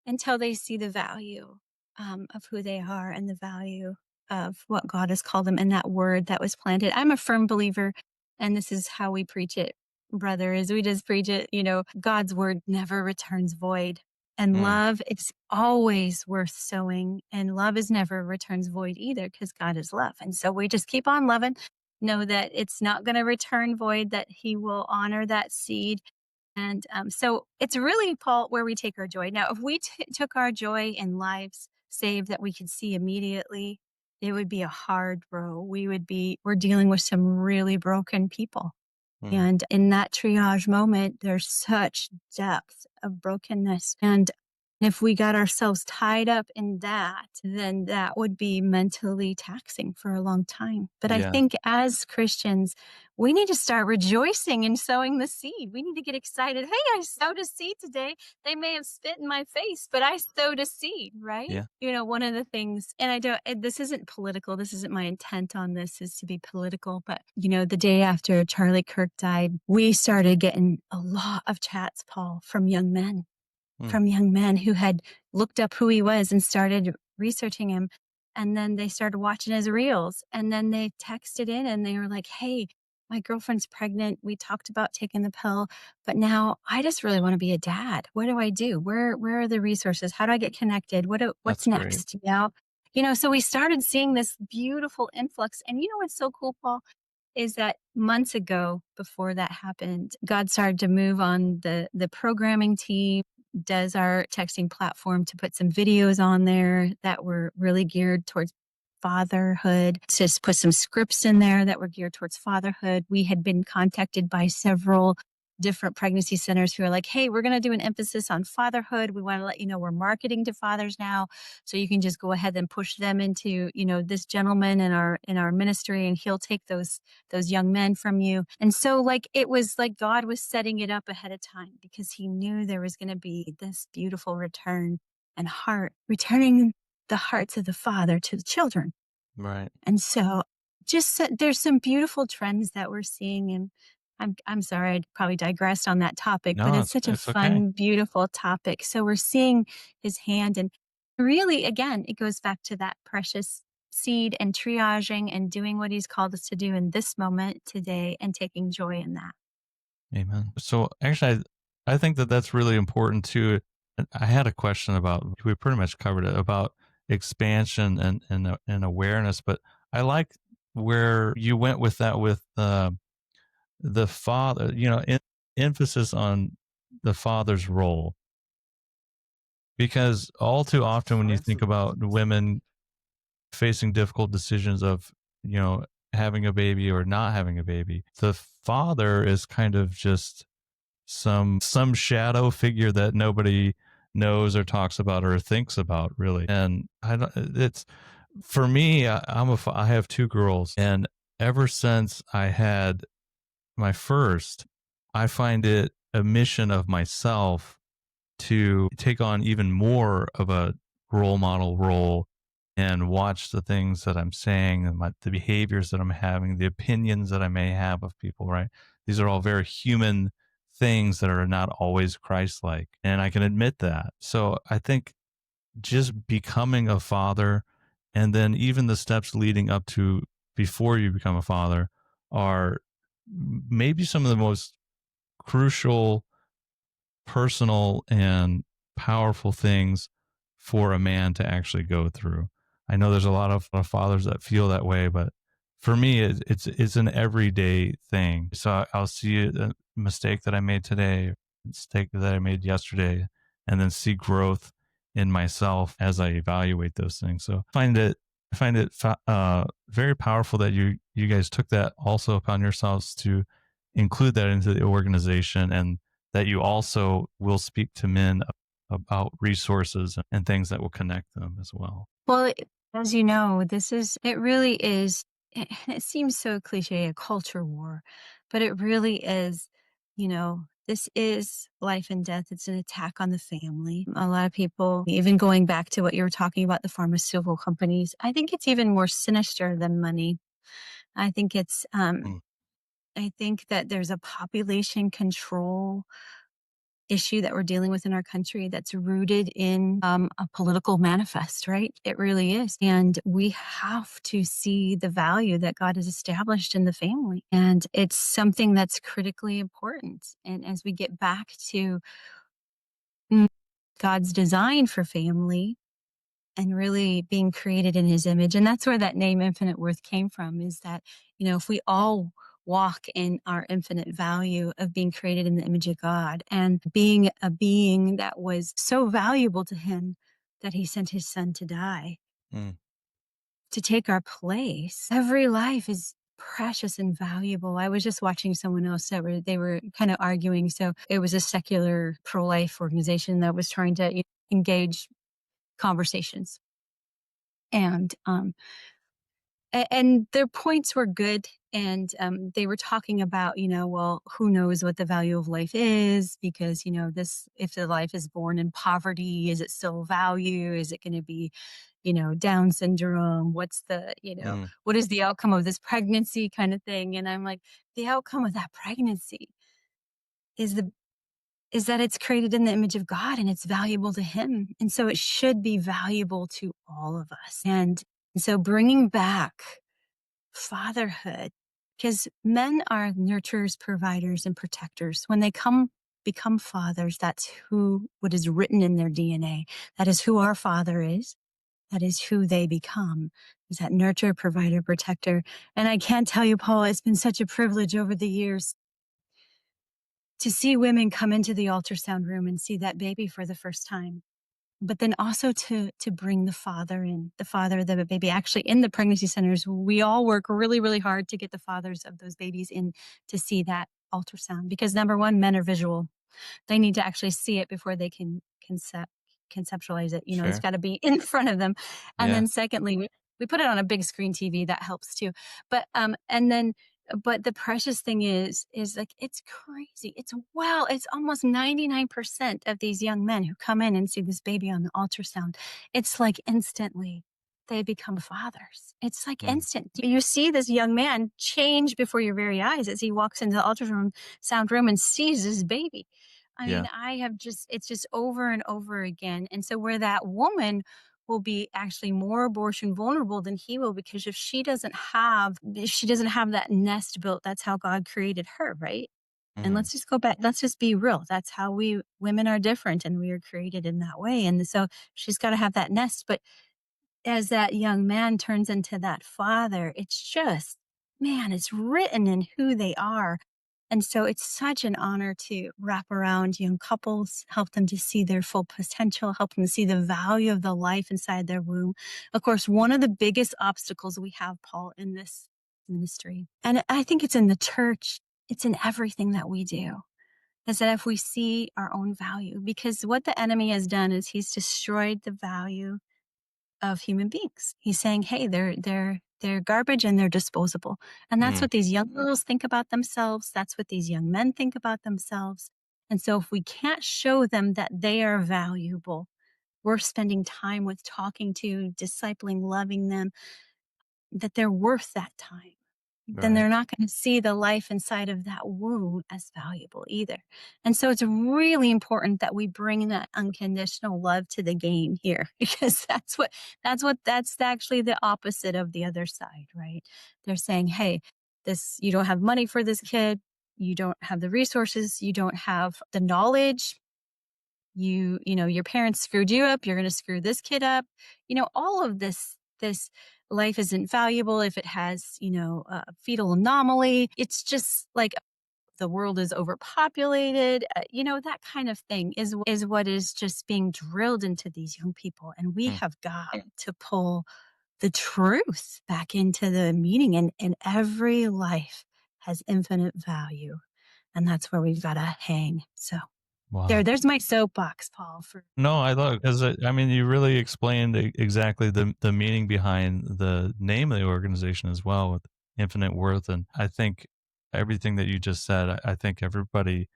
until they see the value of who they are and the value of what God has called them and that word that was planted. I'm a firm believer, and this is how we preach it, brother, is we just preach it. God's word never returns void. And Mm. love, it's always worth sowing. And love is never returns void either, because God is love. And so we just keep on loving, know that it's not going to return void, that He will honor that seed. And so it's really, Paul, where we take our joy. Now, if we took our joy in lives saved that we could see immediately, it would be a hard row. We're dealing with some really broken people. Mm. And in that triage moment, there's such depth of brokenness. And If we got ourselves tied up in that, then that would be mentally taxing for a long time. But I Yeah. think as Christians, we need to start rejoicing in sowing the seed. We need to get excited. Hey, I sowed a seed today. They may have spit in my face, but I sowed a seed, right? Yeah. One of the things, and I don't, and this isn't political. This isn't my intent on this is to be political. But, the day after Charlie Kirk died, we started getting a lot of chats, Paul, Mm. from young men who had looked up who he was and started researching him. And then they started watching his reels. And then they texted in and they were like, hey, my girlfriend's pregnant. We talked about taking the pill, but now I just really want to be a dad. What do I do? Where are the resources? How do I get connected? What's That's great. next? So we started seeing this beautiful influx. And what's so cool, Paul? Is that months ago, before that happened, God started to move on the programming team, does our texting platform to put some videos on there that were really geared towards fatherhood, to put some scripts in there that were geared towards fatherhood. We had been contacted by several different pregnancy centers who are like, hey, we're going to do an emphasis on fatherhood. We want to let you know we're marketing to fathers now. So you can just go ahead and push them into, this gentleman in our ministry, and he'll take those young men from you. And so it was like God was setting it up ahead of time because he knew there was going to be this beautiful return and returning the hearts of the father to the children. Right. And so there's some beautiful trends that we're seeing. And I'm sorry, I probably digressed on that topic, but No, it's such a it's okay. fun, beautiful topic. So we're seeing his hand, and really, again, it goes back to that precious seed and triaging and doing what he's called us to do in this moment today and taking joy in that. Amen. So actually, I think that that's really important too. And I had a question about, we pretty much covered it, about expansion and awareness, but I like where you went with that, with the father, emphasis on the father's role, because all too often when you think about women facing difficult decisions of, you know, having a baby or not having a baby, the father is kind of just some shadow figure that nobody knows or talks about or thinks about, really. And I don't, it's, for me, I have two girls, and ever since I had my first, I find it a mission of myself to take on even more of a role model role and watch the things that I'm saying and the behaviors that I'm having, the opinions that I may have of people, right? These are all very human things that are not always Christ like. And I can admit that. So I think just becoming a father, and then even the steps leading up to before you become a father, are maybe some of the most crucial, personal, and powerful things for a man to actually go through. I know there's a lot of fathers that feel that way, but for me, it's an everyday thing. So I'll see a mistake that I made today, a mistake that I made yesterday, and then see growth in myself as I evaluate those things. So I find it very powerful that you guys took that also upon yourselves to include that into the organization, and that you also will speak to men about resources and things that will connect them as well. Well, as you know, it really is, it seems so cliche, a culture war, but it really is, this is life and death. It's an attack on the family. A lot of people, even going back to what you were talking about, the pharmaceutical companies, I think it's even more sinister than money. I think Mm, I think that there's a population control issue that we're dealing with in our country that's rooted in a political manifest, right? It really is. And we have to see the value that God has established in the family. And it's something that's critically important. And as we get back to mm, God's design for family, and really being created in his image. And that's where that name Infinite Worth came from, is that, if we all walk in our infinite value of being created in the image of God and being a being that was so valuable to him that he sent his son to die mm. to take our place. Every life is precious and valuable. I was just watching someone else they were kind of arguing. So it was a secular pro-life organization that was trying to engage conversations. And and their points were good. And they were talking about, well, who knows what the value of life is, because this, if the life is born in poverty, is it still value? Is it going to be, Down syndrome? What's the, Mm, what is the outcome of this pregnancy, kind of thing? And I'm like, the outcome of that pregnancy is the is that it's created in the image of God and it's valuable to him. And so it should be valuable to all of us. And so bringing back fatherhood, because men are nurturers, providers, and protectors. When they become fathers, that's who what is written in their DNA. That is who our father is. That is who they become. Is that nurturer, provider, protector. And I can't tell you, Paul, it's been such a privilege over the years to see women come into the ultrasound room and see that baby for the first time, but then also to bring the father in, the father of the baby. Actually, in the pregnancy centers, we all work really, really hard to get the fathers of those babies in to see that ultrasound, because number one, men are visual. They need to actually see it before they can conceptualize it. It's sure. got to be in front of them. And Yeah. then secondly, we put it on a big screen TV. That helps too. But and then but the precious thing is like, it's crazy. It's almost 99% of these young men who come in and see this baby on the ultrasound. It's like instantly they become fathers. It's like Mm, instant. You see this young man change before your very eyes as he walks into the ultrasound sound room and sees his baby. I yeah. mean, it's just over and over again. And so where that woman will be actually more abortion vulnerable than he will, because if she doesn't have that nest built, that's how God created her, right? And Mm, let's just go back. Let's just be real. That's how we women are different, and we are created in that way. And so she's got to have that nest. But as that young man turns into that father, it's just, man, it's written in who they are. And so it's such an honor to wrap around young couples, help them to see their full potential, help them to see the value of the life inside their womb. Of course, one of the biggest obstacles we have, Paul, in this ministry, and I think it's in the church, it's in everything that we do, is that if we see our own value, because what the enemy has done is he's destroyed the value of human beings. He's saying, "Hey, they're garbage and they're disposable." And that's mm, what these young girls think about themselves. That's what these young men think about themselves. And so if we can't show them that they are valuable, we're spending time with, talking to, discipling, loving them, that they're worth that time, then right. they're not going to see the life inside of that womb as valuable either. And so it's really important that we bring that unconditional love to the game here, because that's actually the opposite of the other side, right? They're saying, "Hey, this you don't have money for this kid, you don't have the resources, you don't have the knowledge, your parents screwed you up, you're going to screw this kid up." All of this life isn't valuable if it has, a fetal anomaly. It's just like the world is overpopulated. That kind of thing is what is just being drilled into these young people. And we Mm, have got to pull the truth back into the meaning, and every life has infinite value. And that's where we've got to hang. So wow. there's my soapbox, Paul, for No, I love it because I mean, you really explained exactly the meaning behind the name of the organization as well, with infinite worth. And I think everything that you just said, I think everybody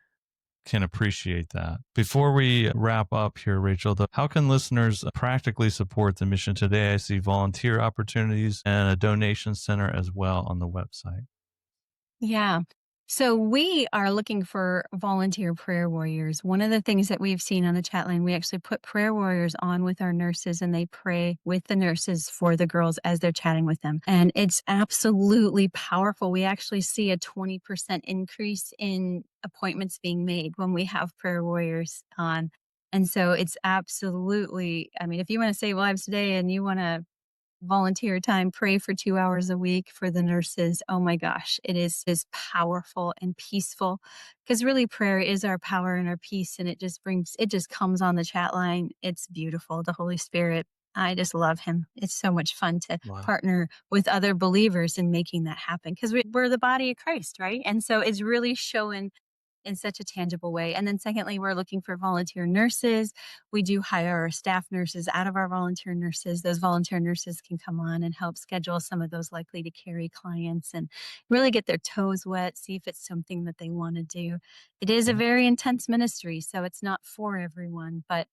can appreciate that. Before we wrap up here, Rachel, how can listeners practically support the mission today? I see volunteer opportunities and a donation center as well on the website. Yeah. So we are looking for volunteer prayer warriors. One of the things that we've seen on the chat line, we actually put prayer warriors on with our nurses, and they pray with the nurses for the girls as they're chatting with them. And it's absolutely powerful. We actually see a 20% increase in appointments being made when we have prayer warriors on. And so it's absolutely, I mean, if you want to save lives today and you want to volunteer time, pray for 2 hours a week for the nurses. Oh my gosh, it is powerful and peaceful, because really prayer is our power and our peace, and it just comes on the chat line. It's beautiful. The Holy Spirit, I just love him. It's so much fun to Wow. partner with other believers in making that happen, because we're the body of Christ, right? And so it's really showing in such a tangible way. And then secondly, we're looking for volunteer nurses. We do hire our staff nurses out of our volunteer nurses. Those volunteer nurses can come on and help schedule some of those likely to carry clients and really get their toes wet, see if it's something that they want to do. It is a very intense ministry, so it's not for everyone, but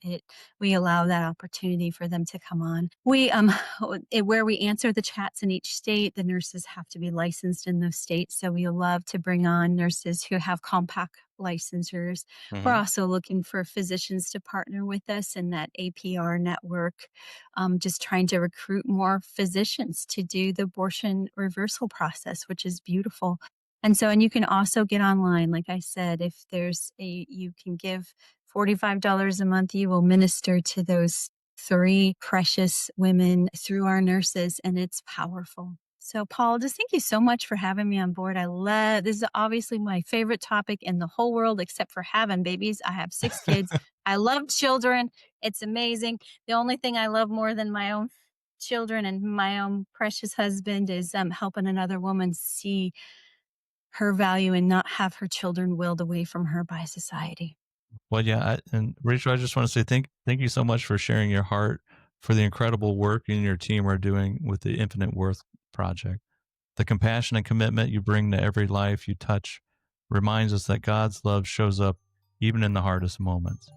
we allow that opportunity for them to come on. Where we answer the chats in each state, the nurses have to be licensed in those states. So we love to bring on nurses who have compact licensures. We're also looking for physicians to partner with us in that APR network, just trying to recruit more physicians to do the abortion reversal process, which is beautiful. And you can also get online. Like I said, if you can give $45 a month, you will minister to those 3 precious women through our nurses, and it's powerful. So, Paul, just thank you so much for having me on board. This is obviously my favorite topic in the whole world, except for having babies. I have 6 kids. I love children. It's amazing. The only thing I love more than my own children and my own precious husband is helping another woman see her value and not have her children willed away from her by society. Well, yeah, and Rachel, I just want to say thank you so much for sharing your heart for the incredible work you and your team are doing with the Infinite Worth Project. The compassion and commitment you bring to every life you touch reminds us that God's love shows up even in the hardest moments.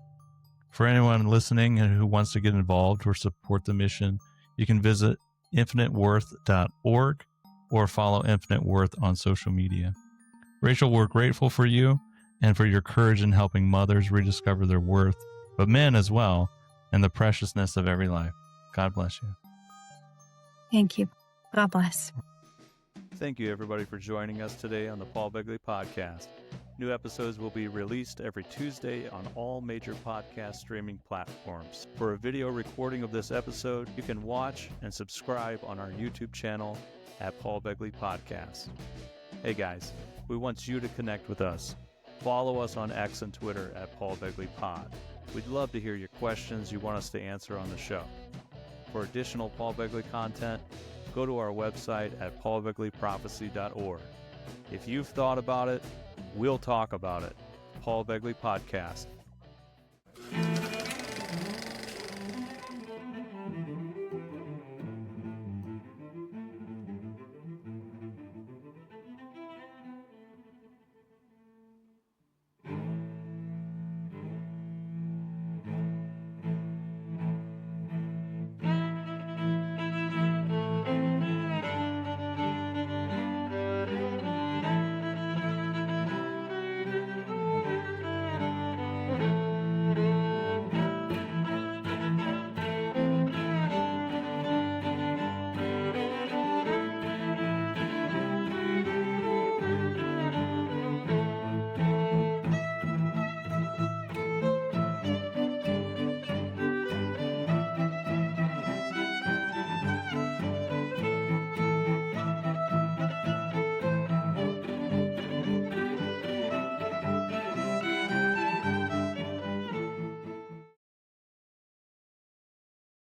For anyone listening and who wants to get involved or support the mission, you can visit infiniteworth.org or follow Infinite Worth on social media. Rachel, we're grateful for you and for your courage in helping mothers rediscover their worth, but men as well, and the preciousness of every life. God bless you. Thank you. God bless. Thank you, everybody, for joining us today on the Paul Begley Podcast. New episodes will be released every Tuesday on all major podcast streaming platforms. For a video recording of this episode, you can watch and subscribe on our YouTube channel at Paul Begley Podcast. Hey guys, we want you to connect with us. Follow us on X and Twitter at Paul Begley Pod. We'd love to hear your questions you want us to answer on the show. For additional Paul Begley content, go to our website at paulbegleyprophecy.org. If you've thought about it, we'll talk about it. Paul Begley Podcast.